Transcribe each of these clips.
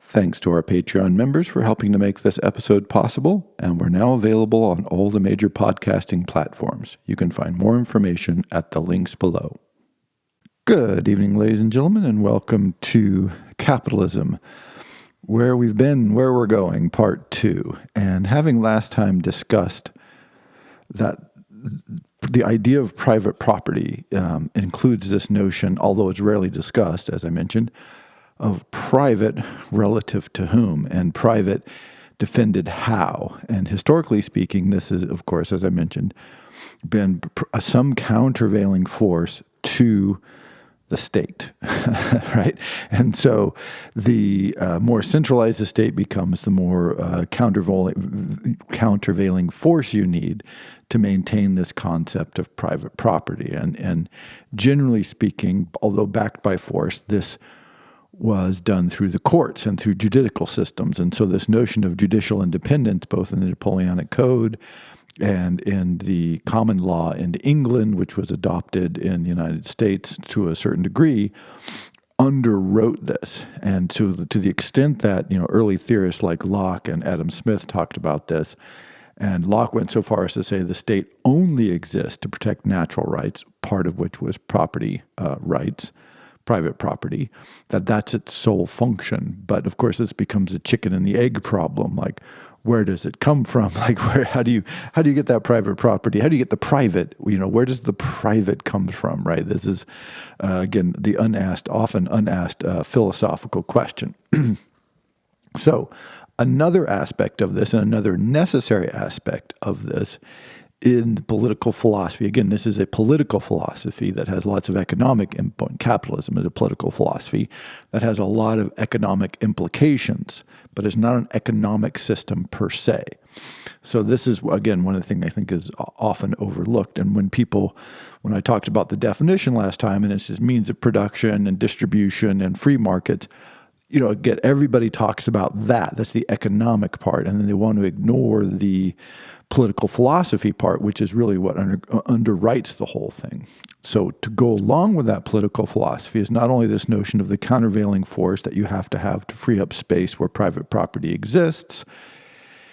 Thanks to our Patreon members for helping to make this episode possible, and we're now available on all the major podcasting platforms. You can find more information at the links below. Good evening, ladies and gentlemen, and welcome to Capitalism, Where We've Been, Where We're Going, Part 2. And having last time discussed that the idea of private property includes this notion, although it's rarely discussed, as I mentioned, of private relative to whom, and private defended how. And historically speaking, this is, of course, as I mentioned, been some countervailing force to the state, right? And so the more centralized the state becomes, the more countervailing force you need to maintain this concept of private property. And generally speaking, although backed by force, this was done through the courts and through judicial systems. And so this notion of judicial independence, both in the Napoleonic Code and in the common law in England, which was adopted in the United States to a certain degree, underwrote this. And to the extent that, early theorists like Locke and Adam Smith talked about this, and Locke went so far as to say the state only exists to protect natural rights, part of which was property rights, private property, that's its sole function. But of course, this becomes a chicken and the egg problem. Like, where does it come from? Like, how do you get that private property? How do you get the private? Where does the private come from? Right. This is again the often unasked philosophical question. So, another aspect of this, and another necessary aspect of this, in political philosophy. Again, this is a political philosophy that has lots of economic input. Capitalism is a political philosophy that has a lot of economic implications, but it's not an economic system per se. So this is, again, one of the things I think is often overlooked. And when I talked about the definition last time, and it's just means of production and distribution and free markets, again, everybody talks about that. That's the economic part. And then they want to ignore the political philosophy part, which is really what underwrites the whole thing. So to go along with that political philosophy is not only this notion of the countervailing force that you have to free up space where private property exists.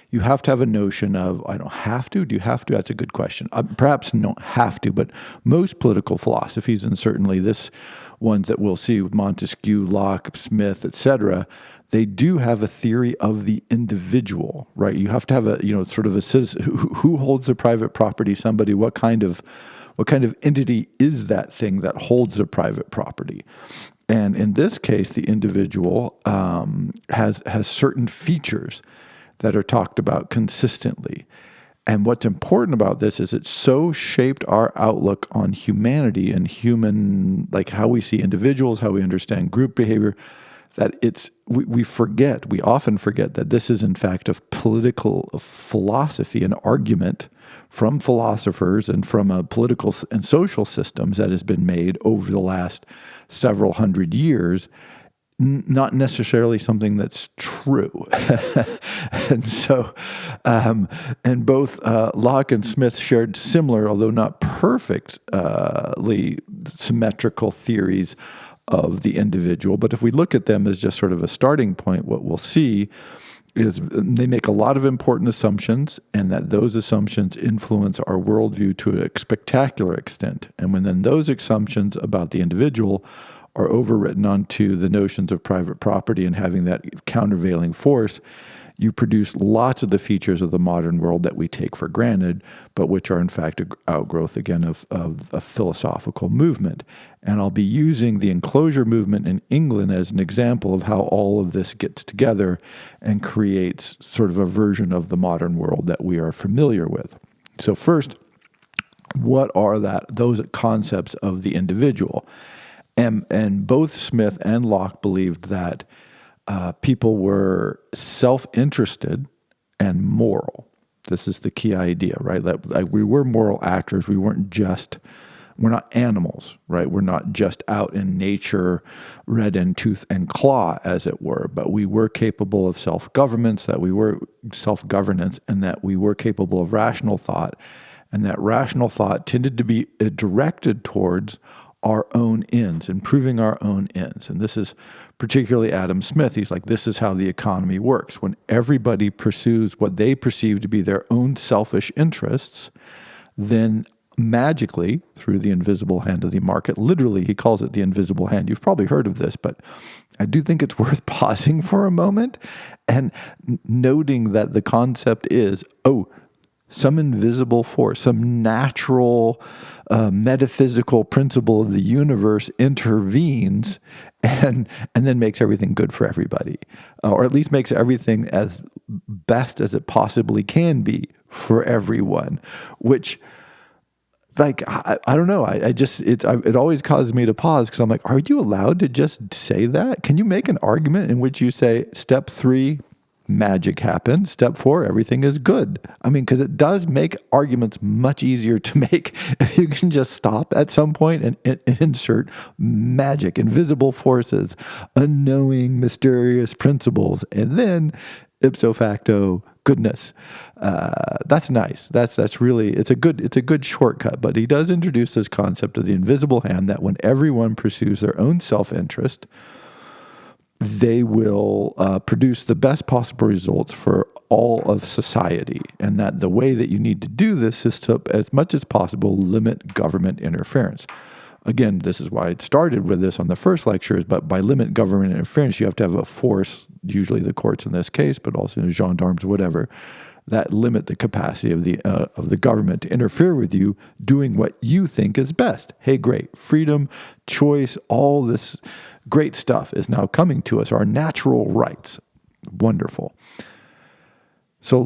You have to have a notion of, I don't have to. Do you have to? That's a good question. Perhaps you don't have to, but most political philosophies, and certainly this ones that we'll see with Montesquieu, Locke, Smith, etc., they do have a theory of the individual, right? You have to have a, sort of a citizen who holds the private property. Somebody, what kind of entity is that thing that holds the private property? And in this case, the individual has certain features that are talked about consistently. And what's important about this is it so shaped our outlook on humanity and like how we see individuals, how we understand group behavior, that we often forget that this is in fact a political philosophy, an argument from philosophers and from political and social systems that has been made over the last several hundred years, not necessarily something that's true. And so, and both Locke and Smith shared similar, although not perfectly symmetrical theories of the individual. But if we look at them as just sort of a starting point, what we'll see is they make a lot of important assumptions, and that those assumptions influence our worldview to a spectacular extent. And when then those assumptions about the individual are overwritten onto the notions of private property and having that countervailing force, you produce lots of the features of the modern world that we take for granted, but which are in fact an outgrowth, again, of a philosophical movement. And I'll be using the enclosure movement in England as an example of how all of this gets together and creates sort of a version of the modern world that we are familiar with. So first, what are those concepts of the individual? And both Smith and Locke believed that people were self-interested and moral. This is the key idea, right? Like we were moral actors. We're not animals, right? We're not just out in nature, red in tooth and claw, as it were, but we were capable of self-governance, and that we were capable of rational thought, and that rational thought tended to be directed towards our own ends, improving our own ends. And this is particularly Adam Smith. He's like, this is how the economy works. When everybody pursues what they perceive to be their own selfish interests, then magically, through the invisible hand of the market, literally he calls it the invisible hand. You've probably heard of this, but I do think it's worth pausing for a moment and noting that the concept is, some invisible force, some natural metaphysical principle of the universe intervenes and then makes everything good for everybody, or at least makes everything as best as it possibly can be for everyone, which, like, I don't know. It always causes me to pause because I'm like, are you allowed to just say that? Can you make an argument in which you say, step 3, magic happens. Step 4, everything is good. I mean, because it does make arguments much easier to make if you can just stop at some point and insert magic, invisible forces, unknowing, mysterious principles, and then ipso facto goodness. That's nice. That's really, it's a good shortcut. But he does introduce this concept of the invisible hand, that when everyone pursues their own self-interest, they will produce the best possible results for all of society. And that the way that you need to do this is to, as much as possible, limit government interference. Again, this is why it started with this on the first lectures, but by limit government interference, you have to have a force, usually the courts in this case, but also gendarmes, whatever, that limit the capacity of the government to interfere with you doing what you think is best. Hey, great. Freedom, choice, all this great stuff is now coming to us, our natural rights. Wonderful. So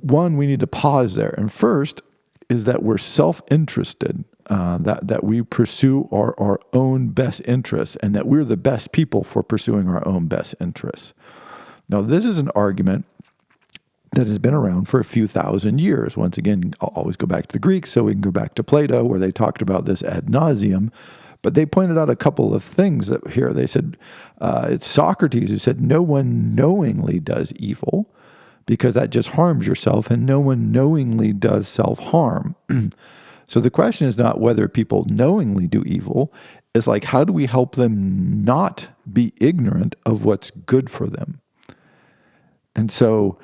one, we need to pause there. And first is that we're self-interested, that we pursue our own best interests, and that we're the best people for pursuing our own best interests. Now, this is an argument that has been around for a few thousand years. Once again, I'll always go back to the Greeks, so we can go back to Plato, where they talked about this ad nauseum. But they pointed out a couple of things that here. They said, it's Socrates who said, no one knowingly does evil, because that just harms yourself, and no one knowingly does self-harm. So the question is not whether people knowingly do evil. It's like, how do we help them not be ignorant of what's good for them? And so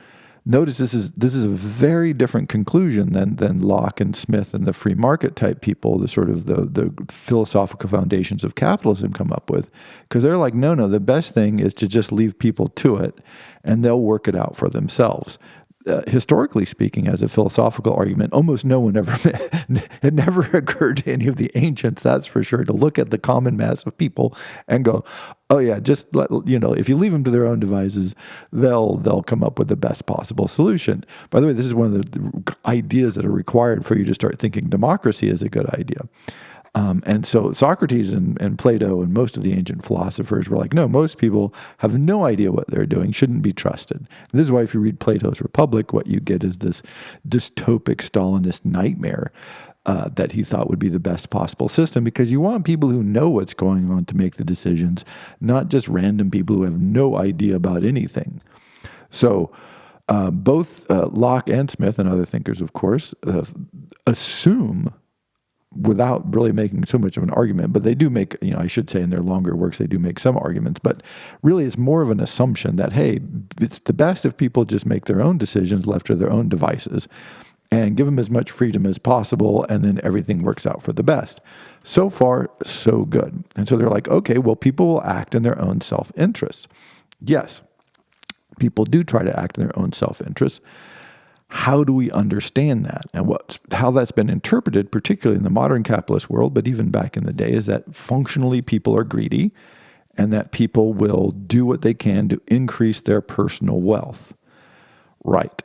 notice this is a very different conclusion than Locke and Smith and the free market type people, the sort of the philosophical foundations of capitalism come up with. Because they're like, no, the best thing is to just leave people to it, and they'll work it out for themselves. Historically speaking, as a philosophical argument, almost no one it never occurred to any of the ancients, that's for sure, to look at the common mass of people and go, oh yeah, just if you leave them to their own devices, they'll come up with the best possible solution. By the way, this is one of the ideas that are required for you to start thinking democracy is a good idea. And so Socrates and Plato and most of the ancient philosophers were like, no, most people have no idea what they're doing, shouldn't be trusted. And this is why if you read Plato's Republic, what you get is this dystopic Stalinist nightmare that he thought would be the best possible system, because you want people who know what's going on to make the decisions, not just random people who have no idea about anything. So both Locke and Smith and other thinkers, of course, assume, without really making so much of an argument, but they do make, I should say in their longer works, they do make some arguments, but really it's more of an assumption that, hey, it's the best if people just make their own decisions left to their own devices and give them as much freedom as possible, and then everything works out for the best. So far, so good. And so they're like, okay, well, people will act in their own self-interest. Yes, people do try to act in their own self-interest. How do we understand that? And how that's been interpreted, particularly in the modern capitalist world, but even back in the day, is that functionally people are greedy, and that people will do what they can to increase their personal wealth. Right.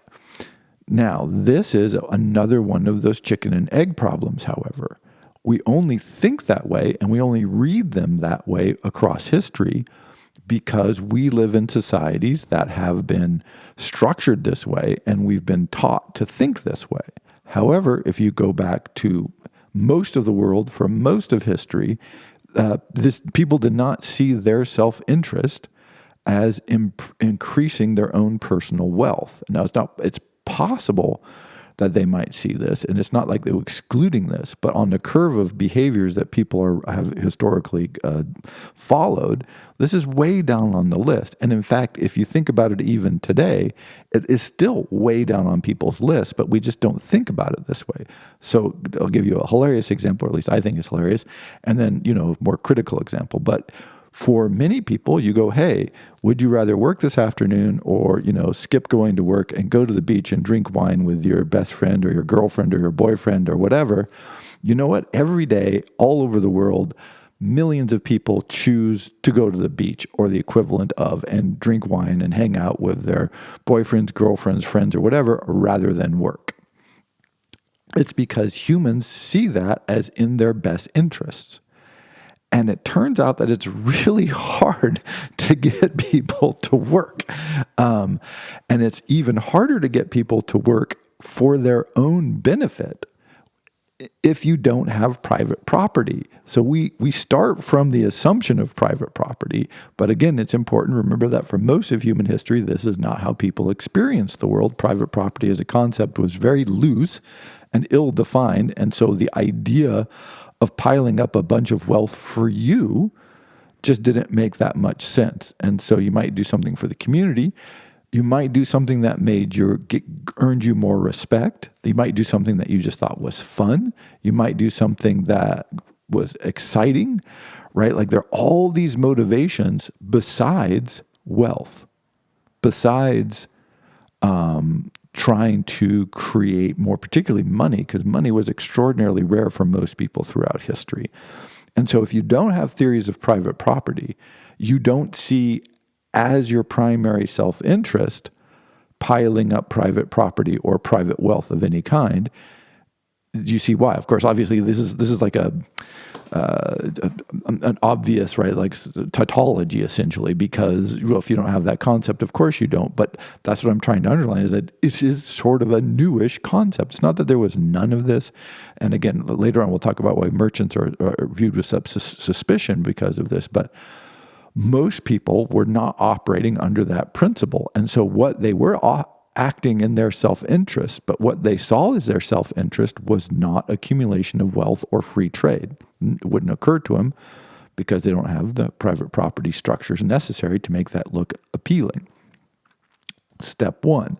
Now, this is another one of those chicken and egg problems, however. We only think that way, and we only read them that way across history, because we live in societies that have been structured this way, and we've been taught to think this way. However, if you go back to most of the world for most of history, people did not see their self-interest as increasing their own personal wealth. Now, it's possible that they might see this. And it's not like they were excluding this, but on the curve of behaviors that people have historically followed, this is way down on the list. And in fact, if you think about it even today, it is still way down on people's lists, but we just don't think about it this way. So I'll give you a hilarious example, or at least I think it's hilarious, and then, more critical example. But for many people, you go, hey, would you rather work this afternoon or, skip going to work and go to the beach and drink wine with your best friend or your girlfriend or your boyfriend or whatever? You know what? Every day, all over the world, millions of people choose to go to the beach or the equivalent of and drink wine and hang out with their boyfriends, girlfriends, friends, or whatever, rather than work. It's because humans see that as in their best interests. And it turns out that it's really hard to get people to work. And it's even harder to get people to work for their own benefit if you don't have private property. So we start from the assumption of private property. But again, it's important to remember that for most of human history, this is not how people experienced the world. Private property as a concept was very loose and ill-defined. And so the idea of piling up a bunch of wealth for you just didn't make that much sense. And so you might do something for the community. You might do something that earned you more respect. You might do something that you just thought was fun. You might do something that was exciting, right? Like there are all these motivations besides wealth, besides trying to create more, particularly money, because money was extraordinarily rare for most people throughout history. And so if you don't have theories of private property, you don't see as your primary self-interest piling up private property or private wealth of any kind. Do you see why? Of course, obviously, this is like an obvious, right, like tautology, essentially, because, well, if you don't have that concept, of course you don't. But that's what I'm trying to underline, is that this is sort of a newish concept. It's not that there was none of this. And again, later on, we'll talk about why merchants are viewed with suspicion because of this. But most people were not operating under that principle. And so what they were acting in their self-interest, but what they saw as their self-interest was not accumulation of wealth or free trade. It wouldn't occur to them because they don't have the private property structures necessary to make that look appealing. Step one.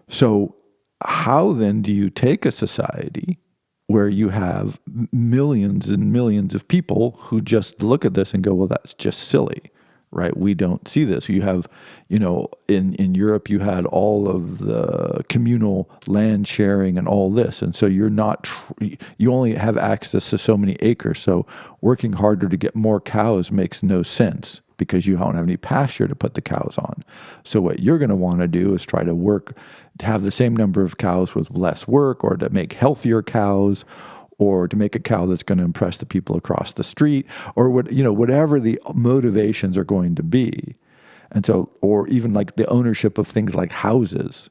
So how then do you take a society where you have millions and millions of people who just look at this and go, well, that's just silly, right? We don't see this. You have, in Europe, you had all of the communal land sharing and all this. And so you're not, you only have access to so many acres. So working harder to get more cows makes no sense because you don't have any pasture to put the cows on. So what you're going to want to do is try to work to have the same number of cows with less work, or to make healthier cows, or to make a cow that's going to impress the people across the street, or whatever the motivations are going to be. And so, or even like the ownership of things like houses,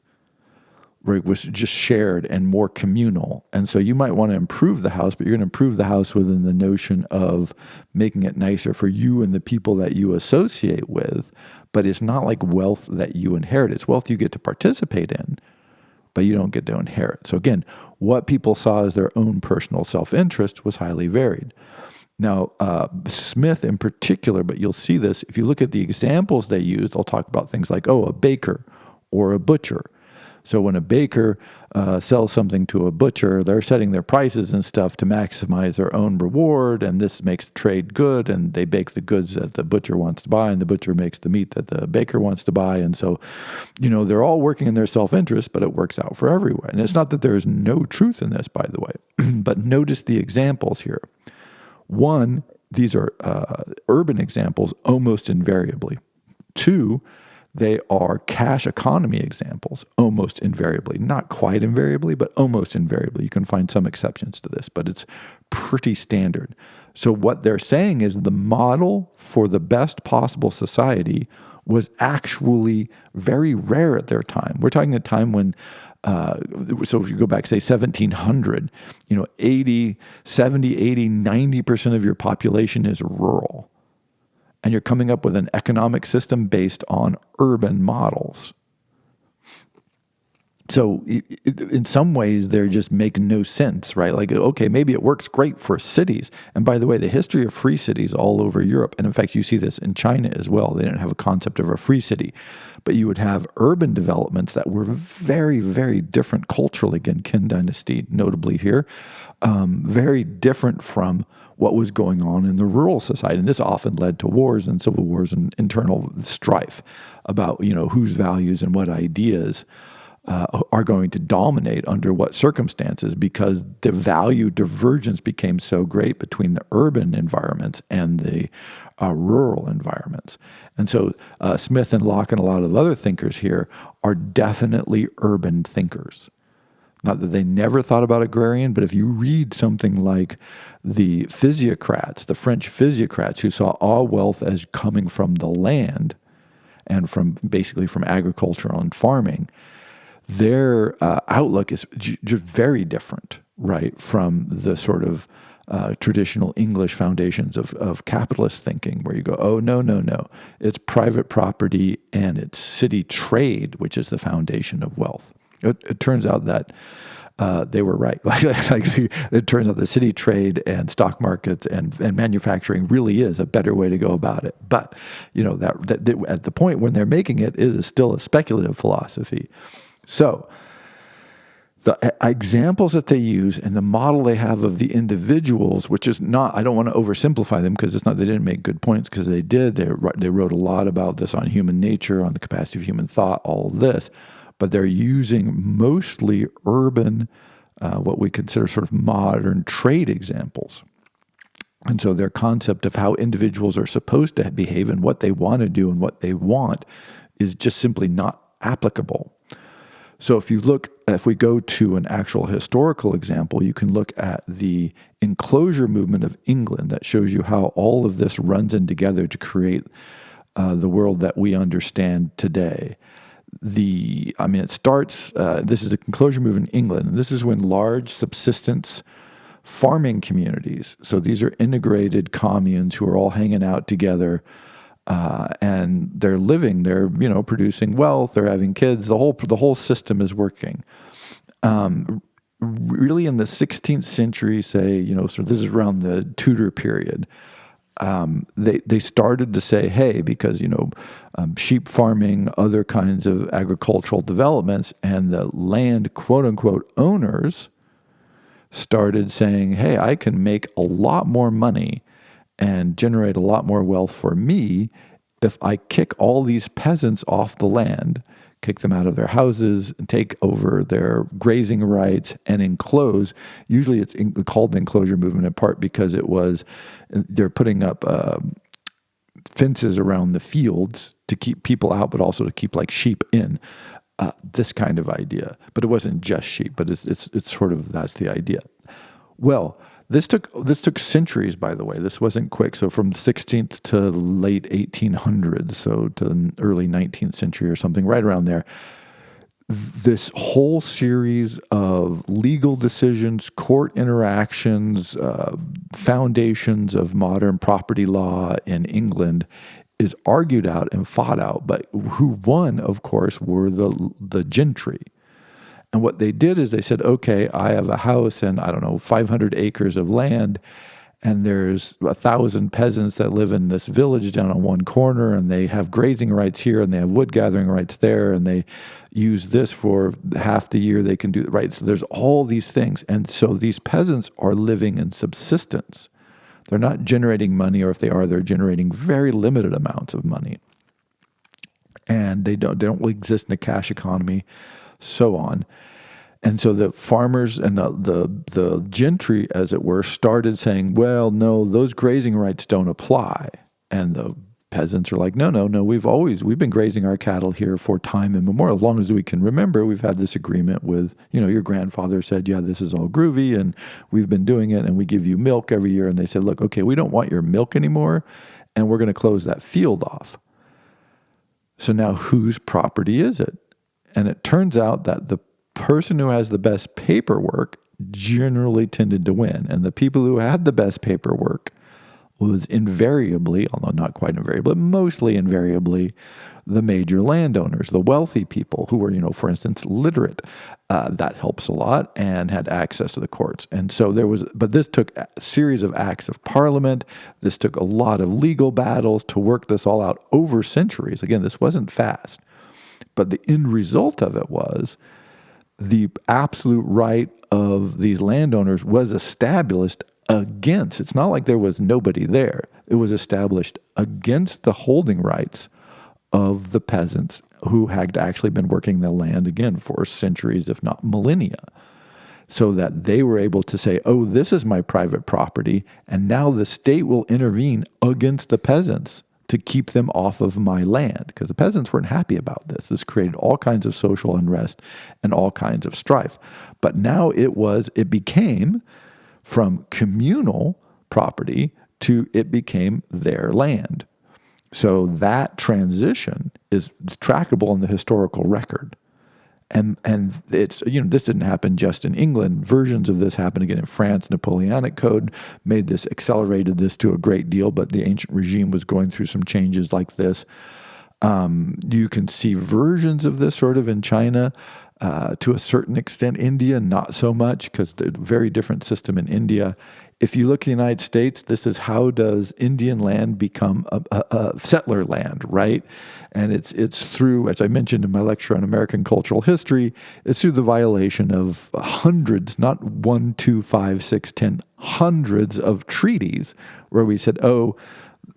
right, was just shared and more communal. And so you might want to improve the house, but you're going to improve the house within the notion of making it nicer for you and the people that you associate with. But it's not like wealth that you inherit. It's wealth you get to participate in, but you don't get to inherit. So again, what people saw as their own personal self-interest was highly varied. Now, Smith in particular, but you'll see this, if you look at the examples they use, they'll talk about things like, a baker or a butcher. So when a baker sells something to a butcher, they're setting their prices and stuff to maximize their own reward, and this makes the trade good, and they bake the goods that the butcher wants to buy, and the butcher makes the meat that the baker wants to buy. And so, they're all working in their self-interest, but it works out for everyone. And it's not that there is no truth in this, by the way, but notice the examples here. One, these are urban examples almost invariably. Two, they are cash economy examples, almost invariably. Not quite invariably, but almost invariably. You can find some exceptions to this, but it's pretty standard. So what they're saying is the model for the best possible society was actually very rare at their time. We're talking a time when, so if you go back, say 1700, 70, 80, 90% of your population is rural. And you're coming up with an economic system based on urban models. So in some ways, they just make no sense, right? Like, okay, maybe it works great for cities. And by the way, the history of free cities all over Europe, and in fact, you see this in China as well. They didn't have a concept of a free city, but you would have urban developments that were very, very different culturally. Again, Qin Dynasty notably here, very different from what was going on in the rural society. And this often led to wars and civil wars and internal strife about, whose values and what ideas are going to dominate under what circumstances, because the value divergence became so great between the urban environments and the rural environments. And so Smith and Locke and a lot of other thinkers here are definitely urban thinkers. Not that they never thought about agrarian, but if you read something like the physiocrats, the French physiocrats who saw all wealth as coming from the land and basically from agriculture and farming, their outlook is just very different, right, from the sort of traditional English foundations of capitalist thinking, where you go, oh, no, it's private property and it's city trade, which is the foundation of wealth. It turns out that they were right. It turns out the city trade and stock markets and manufacturing really is a better way to go about it. But that at the point when they're making it, it is still a speculative philosophy. So the examples that they use and the model they have of the individuals, which is not, I don't want to oversimplify them because it's not, they didn't make good points, because they did. They wrote a lot about this on human nature, on the capacity of human thought, all of this. But they're using mostly urban, what we consider sort of modern trade examples. And so their concept of how individuals are supposed to behave and what they want to do and what they want is just simply not applicable. So if we go to an actual historical example, you can look at the enclosure movement of England that shows you how all of this runs in together to create the world that we understand today. It starts, this is a enclosure movement in England, and this is when large subsistence farming communities, so these are integrated communes who are all hanging out together, and they're living, they're producing wealth, they're having kids, the whole system is working. Really in the 16th century, say, so this is around the Tudor period, they started to say, hey, because sheep farming, other kinds of agricultural developments, and the land quote unquote owners started saying, hey, I can make a lot more money and generate a lot more wealth for me if I kick all these peasants off the land, kick them out of their houses, and take over their grazing rights and enclose. Usually it's called the enclosure movement in part because they're putting up fences around the fields to keep people out, but also to keep like sheep in. This kind of idea. But it wasn't just sheep, but it's sort of, that's the idea. Well, This took centuries, by the way. This wasn't quick. So from the 16th to late 1800s, so to the early 19th century or something, right around there, this whole series of legal decisions, court interactions, foundations of modern property law in England is argued out and fought out. But who won, of course, were the gentry. And what they did is they said, okay, I have a house and 500 acres of land, and there's 1,000 peasants that live in this village down on one corner, and they have grazing rights here, and they have wood gathering rights there, and they use this for half the year they can do, right? So there's all these things. And so these peasants are living in subsistence. They're not generating money, or if they are, they're generating very limited amounts of money. And they don't exist in a cash economy, so on. And so the farmers and the gentry, as it were, started saying, well, no, those grazing rights don't apply. And the peasants are like, no, we've been grazing our cattle here for time immemorial. As long as we can remember, we've had this agreement with, your grandfather said, yeah, this is all groovy, and we've been doing it, and we give you milk every year. And they said, look, okay, we don't want your milk anymore, and we're going to close that field off. So now whose property is it? And it turns out that the person who has the best paperwork generally tended to win. And the people who had the best paperwork was invariably, although not quite invariably, but mostly invariably, the major landowners, the wealthy people who were, for instance, literate. That helps a lot, and had access to the courts. And so but this took a series of acts of parliament. This took a lot of legal battles to work this all out over centuries. Again, this wasn't fast. But the end result of it was the absolute right of these landowners was established against. It's not like there was nobody there. It was established against the holding rights of the peasants who had actually been working the land, again, for centuries, if not millennia, so that they were able to say, oh, this is my private property, and now the state will intervene against the peasants to keep them off of my land, because the peasants weren't happy about this. This created all kinds of social unrest and all kinds of strife. But now it became from communal property to it became their land. So that transition is trackable in the historical record. And it's, this didn't happen just in England. Versions of this happened again in France. Napoleonic Code accelerated this to a great deal, but the ancient regime was going through some changes like this. You can see versions of this sort of in China, to a certain extent. India, not so much, because they're a very different system in India. If you look at the United States, this is how does Indian land become a settler land, right? And it's through, as I mentioned in my lecture on American cultural history, it's through the violation of hundreds, not 1, 2, 5, 6, 10, hundreds of treaties where we said, oh,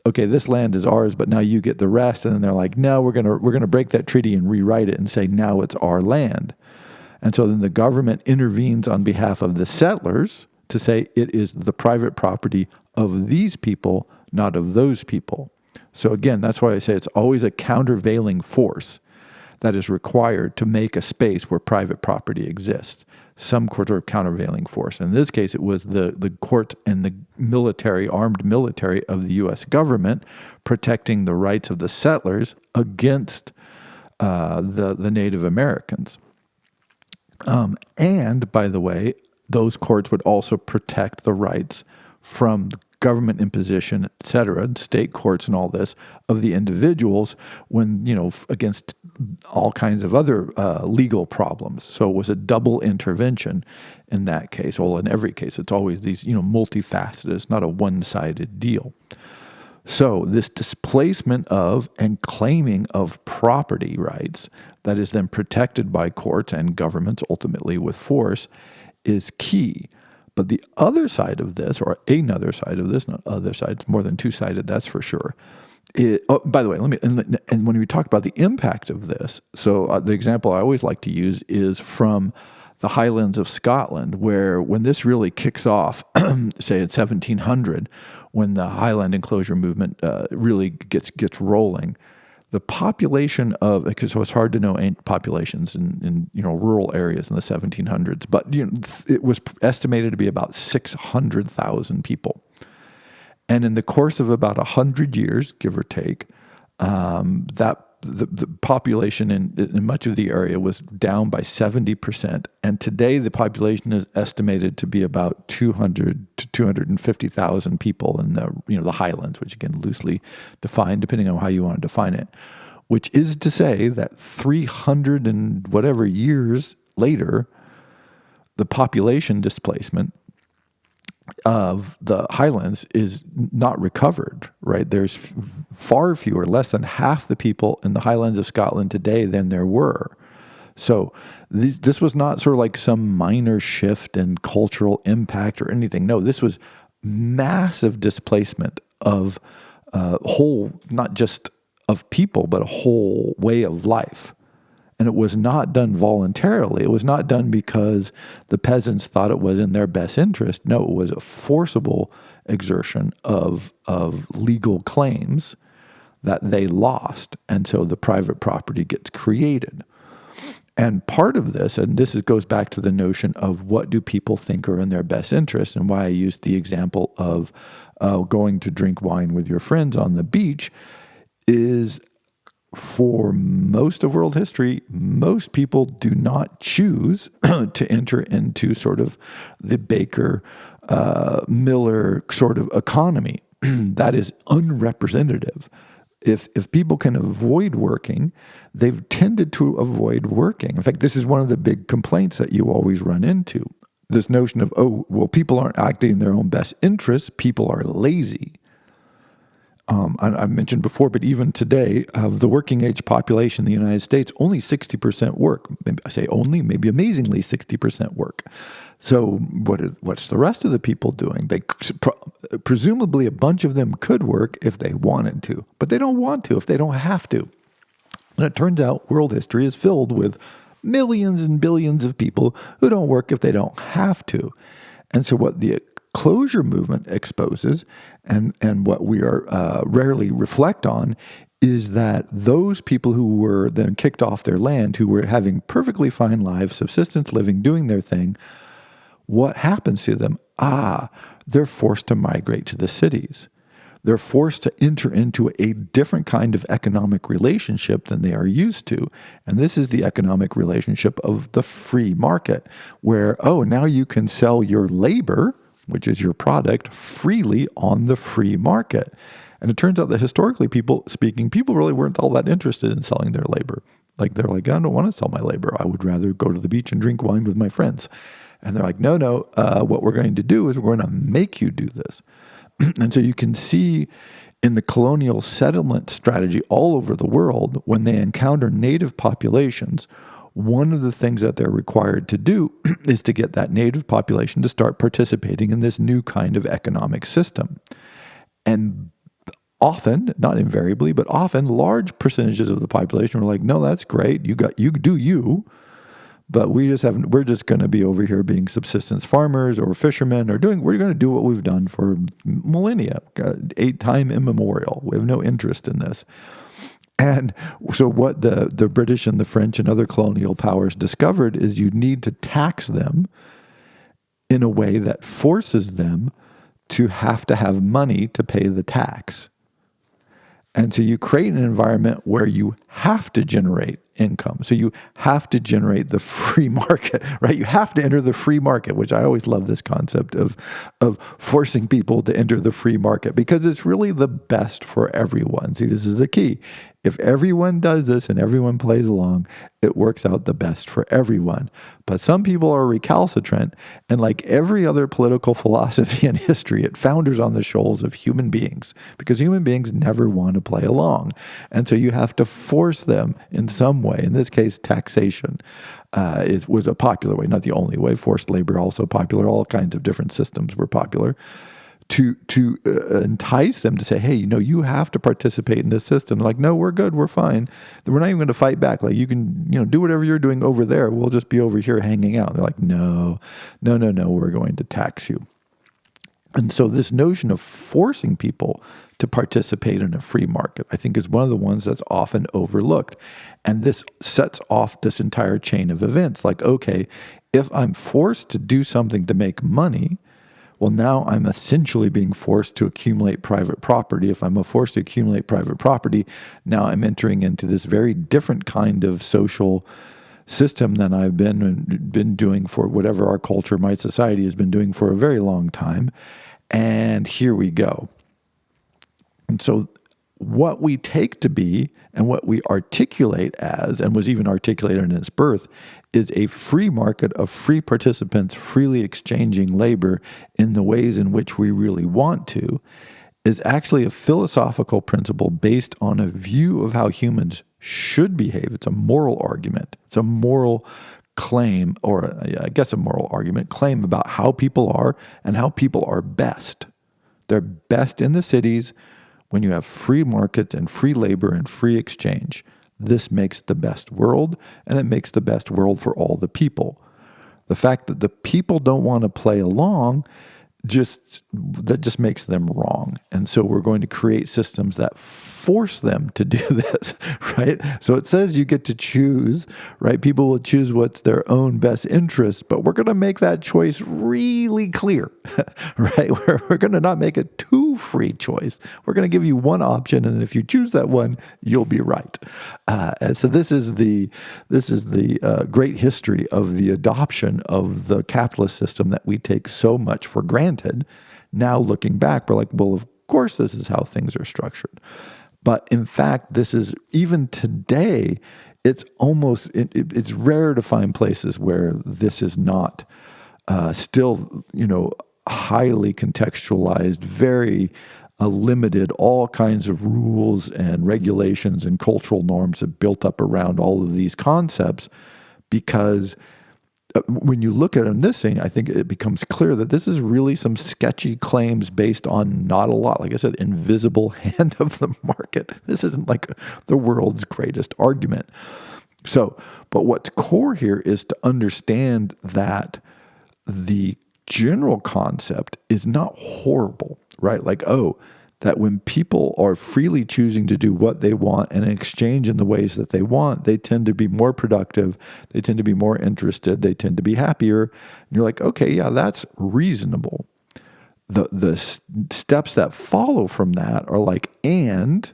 okay, this land is ours, but now you get the rest. And then they're like, no, we're gonna break that treaty and rewrite it and say now it's our land. And so then the government intervenes on behalf of the settlers to say it is the private property of these people, not of those people. So again, that's why I say it's always a countervailing force that is required to make a space where private property exists. Some sort of countervailing force. In this case, it was the court and the armed military of the U.S. government protecting the rights of the settlers against the Native Americans. And, by the way, those courts would also protect the rights from government imposition, et cetera, state courts and all this, of the individuals when, against all kinds of other legal problems. So it was a double intervention in that case. Well, in every case, it's always these, multifaceted. It's not a one-sided deal. So this displacement of and claiming of property rights that is then protected by courts and governments, ultimately with force, is key. But the other side of this, or another side of this, not other side, it's more than two-sided, that's for sure. By the way, and when we talk about the impact of this, so the example I always like to use is from the Highlands of Scotland, where when this really kicks off, say in 1700, when the Highland enclosure movement really gets rolling, the population of, because so it's hard to know populations in rural areas in the 1700s, but it was estimated to be about 600,000 people. And in the course of about 100 years, give or take, that the population in much of the area was down by 70%. And today the population is estimated to be about 200 to 250,000 people in the Highlands, which again loosely defined depending on how you want to define it, which is to say that 300 and whatever years later, the population displacement of the Highlands is not recovered, right? There's far fewer, less than half the people in the Highlands of Scotland today than there were. So this was not sort of like some minor shift in cultural impact or anything. No, this was massive displacement of whole, not just of people, but a whole way of life. And it was not done voluntarily. It was not done because the peasants thought it was in their best interest. No, it was a forcible exertion of legal claims that they lost. And so the private property gets created. And part of this, and this goes back to the notion of what do people think are in their best interest, and why I used the example of going to drink wine with your friends on the beach, is for most of world history, most people do not choose to enter into sort of the baker, miller sort of economy. That is unrepresentative. if people can avoid working, they've tended to avoid working. In fact, this is one of the big complaints that you always run into. This notion of, oh, well, people aren't acting in their own best interests. People are lazy. I mentioned before, but even today, of the working age population in the United States, only 60% work. Maybe I say only, maybe amazingly 60% work. So what's the rest of the people doing? Presumably a bunch of them could work if they wanted to, but they don't want to if they don't have to. And it turns out world history is filled with millions and billions of people who don't work if they don't have to. And so what the closure movement exposes, and what we are rarely reflect on, is that those people who were then kicked off their land, who were having perfectly fine lives, subsistence living, doing their thing, what happens to them? They're forced to migrate to the cities. They're forced to enter into a different kind of economic relationship than they are used to. And this is the economic relationship of the free market, where, now you can sell your labor, which is your product, freely on the free market. And it turns out that historically people really weren't all that interested in selling their labor. Like, they're like, I don't want to sell my labor. I would rather go to the beach and drink wine with my friends. And they're like, no, what we're going to do is we're going to make you do this. And so you can see in the colonial settlement strategy all over the world, when they encounter native populations, one of the things that they're required to do is to get that native population to start participating in this new kind of economic system. And often, not invariably, but often, large percentages of the population were like, no, that's great. You do you. But we're just going to be over here being subsistence farmers or fishermen, we're going to do what we've done for millennia, time immemorial. We have no interest in this. And so what the British and the French and other colonial powers discovered is you need to tax them in a way that forces them to have money to pay the tax. And so you create an environment where you have to generate income. So you have to generate the free market, right? You have to enter the free market, which I always love this concept of forcing people to enter the free market, because it's really the best for everyone. See, this is the key. If everyone does this and everyone plays along, it works out the best for everyone. But some people are recalcitrant, and like every other political philosophy in history, it founders on the shoals of human beings, because human beings never want to play along. And so you have to force them in some way. In this case, taxation was a popular way, not the only way. Forced labor also popular. All kinds of different systems were popular. To entice them to say, hey, you have to participate in this system. Like, no, we're good, we're fine. We're not even going to fight back. Like, you can, do whatever you're doing over there. We'll just be over here hanging out. They're like, no, we're going to tax you. And so this notion of forcing people to participate in a free market, I think, is one of the ones that's often overlooked. And this sets off this entire chain of events. Like, okay, if I'm forced to do something to make money, well, now I'm essentially being forced to accumulate private property. If I'm forced to accumulate private property, now I'm entering into this very different kind of social system than I've been doing for whatever our culture, my society has been doing for a very long time. And here we go. And so what we take to be and what we articulate as, and was even articulated in its birth, is a free market of free participants freely exchanging labor in the ways in which we really want to, is actually a philosophical principle based on a view of how humans should behave. It's a moral argument. It's a moral claim, or I guess a moral argument, claim about how people are and how people are best. They're best in the cities when you have free markets and free labor and free exchange. This makes the best world, and it makes the best world for all the people. The fact that the people don't want to play along just makes them wrong. And so we're going to create systems that force them to do this, right? So it says you get to choose, right? People will choose what's their own best interest, but we're going to make that choice really clear, right? We're going to not make a too free choice. We're going to give you one option, and if you choose that one, you'll be right. And so this is the great history of the adoption of the capitalist system that we take so much for granted. Now looking back, we're like, well, of course this is how things are structured. But in fact, this is, even today, it's it's rare to find places where this is not still, highly contextualized, very limited. All kinds of rules and regulations and cultural norms have built up around all of these concepts, because when you look at it in this thing, I think it becomes clear that this is really some sketchy claims based on not a lot. Like I said, invisible hand of the market. This isn't like the world's greatest argument. So, but what's core here is to understand that the general concept is not horrible, right? Like, that when people are freely choosing to do what they want and exchange in the ways that they want, they tend to be more productive, they tend to be more interested, they tend to be happier. And you're like, okay, yeah, that's reasonable. The steps that follow from that are like, and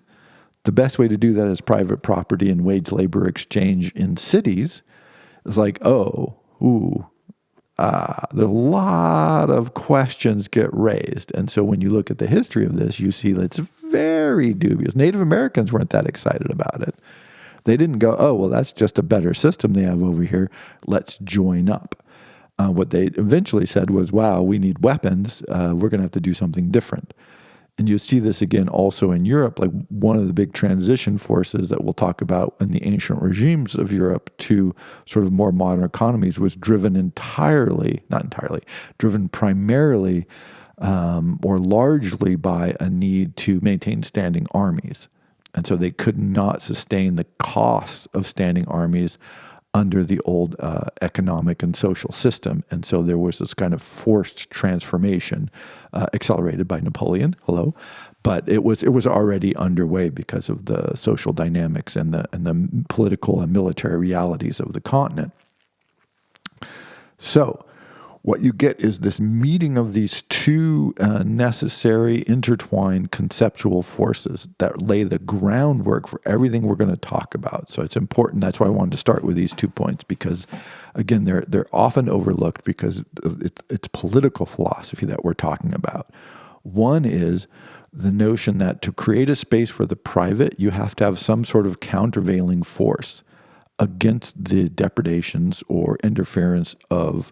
the best way to do that is private property and wage labor exchange in cities. It's like, a lot of questions get raised. And so when you look at the history of this, you see that it's very dubious. Native Americans weren't that excited about it. They didn't go, well, that's just a better system they have over here. Let's join up. What they eventually said was, wow, we need weapons. We're going to have to do something different. And you see this again also in Europe. Like, one of the big transition forces that we'll talk about in the ancient regimes of Europe to sort of more modern economies was driven primarily or largely by a need to maintain standing armies. And so they could not sustain the costs of standing armies under the old economic and social system. And so there was this kind of forced transformation, accelerated by Napoleon. But it was already underway because of the social dynamics and the political and military realities of the continent. So what you get is this meeting of these two necessary, intertwined conceptual forces that lay the groundwork for everything we're going to talk about. So it's important. That's why I wanted to start with these 2 points, because, again, they're often overlooked because it's political philosophy that we're talking about. One is the notion that to create a space for the private, you have to have some sort of countervailing force against the depredations or interference of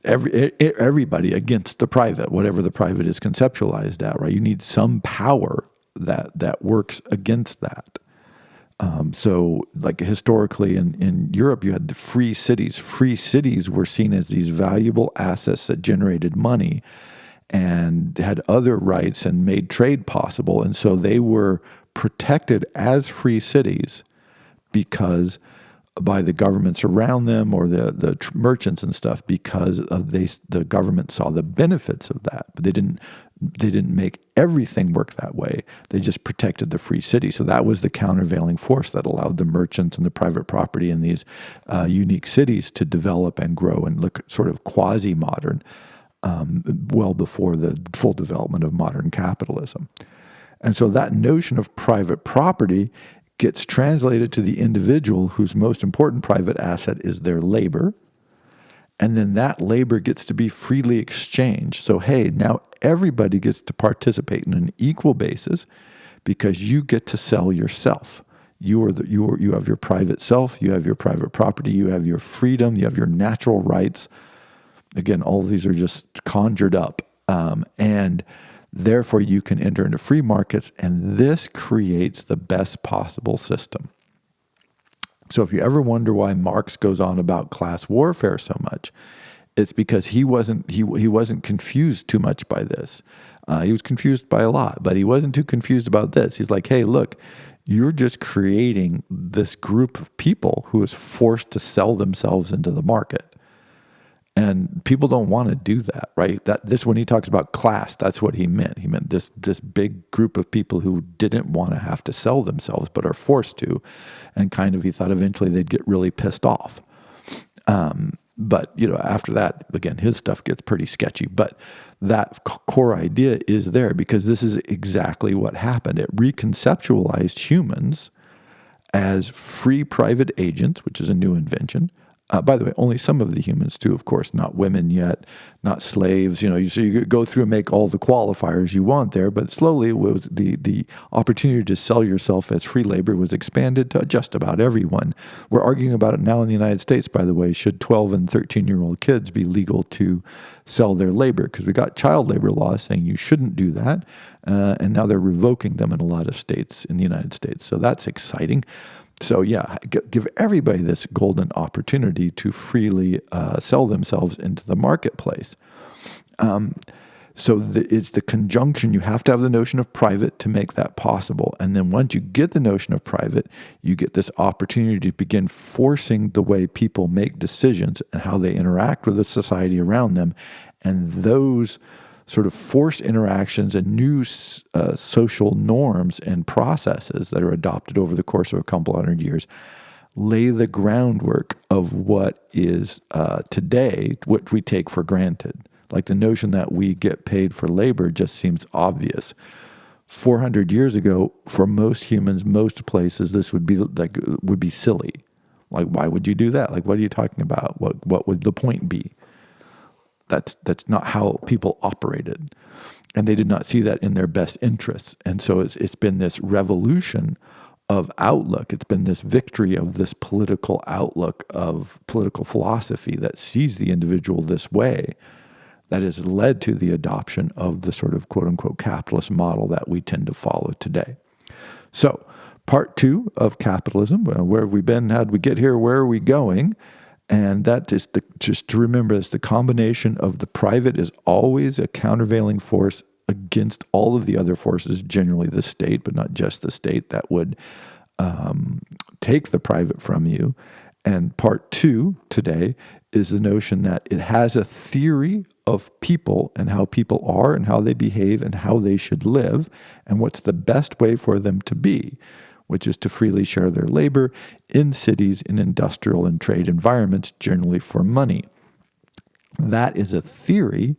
everybody against the private, whatever the private is conceptualized at, right? You need some power that works against that. So like historically in Europe, you had the free cities. Free cities were seen as these valuable assets that generated money and had other rights and made trade possible. And so they were protected as free cities because by the governments around them or the merchants and stuff, because the government saw the benefits of that. But they didn't make everything work that way. They just protected the free city. So that was the countervailing force that allowed the merchants and the private property in these unique cities to develop and grow and look sort of quasi-modern, well before the full development of modern capitalism. And so that notion of private property gets translated to the individual whose most important private asset is their labor. And then that labor gets to be freely exchanged. So, hey, now everybody gets to participate in an equal basis because you get to sell yourself. You have your private self, you have your private property, you have your freedom, you have your natural rights. Again, all of these are just conjured up. And therefore, you can enter into free markets, and this creates the best possible system. So if you ever wonder why Marx goes on about class warfare so much, it's because he wasn't confused too much by this. He was confused by a lot, but he wasn't too confused about this. He's like, hey, look, you're just creating this group of people who is forced to sell themselves into the market. And people don't want to do that, right? When he talks about class, that's what he meant. He meant this big group of people who didn't want to have to sell themselves, but are forced to. And kind of, he thought eventually they'd get really pissed off. But, after that, again, his stuff gets pretty sketchy. But that core idea is there because this is exactly what happened. It reconceptualized humans as free private agents, which is a new invention, By the way, only some of the humans too, of course, not women yet, not slaves. So you go through and make all the qualifiers you want there, but slowly it was the opportunity to sell yourself as free labor was expanded to just about everyone. We're arguing about it now in the United States, by the way. Should 12 and 13-year-old kids be legal to sell their labor? Because we got child labor laws saying you shouldn't do that, and now they're revoking them in a lot of states in the United States. So that's exciting. So yeah, give everybody this golden opportunity to freely sell themselves into the marketplace. It's the conjunction. You have to have the notion of private to make that possible. And then once you get the notion of private, you get this opportunity to begin forcing the way people make decisions and how they interact with the society around them. And those sort of forced interactions and new social norms and processes that are adopted over the course of a couple hundred years lay the groundwork of what is today, what we take for granted. Like the notion that we get paid for labor just seems obvious. 400 years ago, for most humans, most places, this would be silly. Like, why would you do that? Like, what are you talking about? What would the point be? That's not how people operated. And they did not see that in their best interests. And so it's been this revolution of outlook. It's been this victory of this political outlook of political philosophy that sees the individual this way that has led to the adoption of the sort of quote-unquote capitalist model that we tend to follow today. So part 2 of capitalism, where have we been? How did we get here? Where are we going? And that is just to remember, it's the combination of the private is always a countervailing force against all of the other forces, generally the state, but not just the state, that would take the private from you. And part 2 today is the notion that it has a theory of people and how people are and how they behave and how they should live and what's the best way for them to be, which is to freely share their labor in cities, in industrial and trade environments, generally for money. That is a theory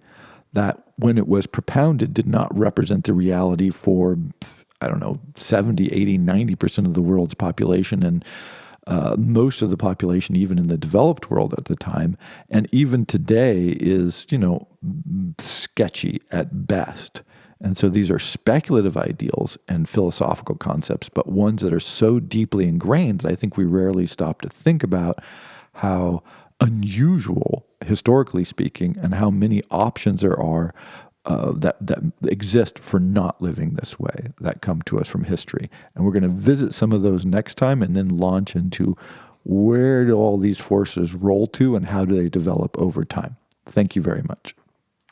that, when it was propounded, did not represent the reality for, 70, 80, 90% of the world's population, and most of the population, even in the developed world at the time, and even today is, sketchy at best. And so these are speculative ideals and philosophical concepts, but ones that are so deeply ingrained that I think we rarely stop to think about how unusual, historically speaking, and how many options there are that exist for not living this way that come to us from history. And we're going to visit some of those next time and then launch into where do all these forces roll to and how do they develop over time. Thank you very much.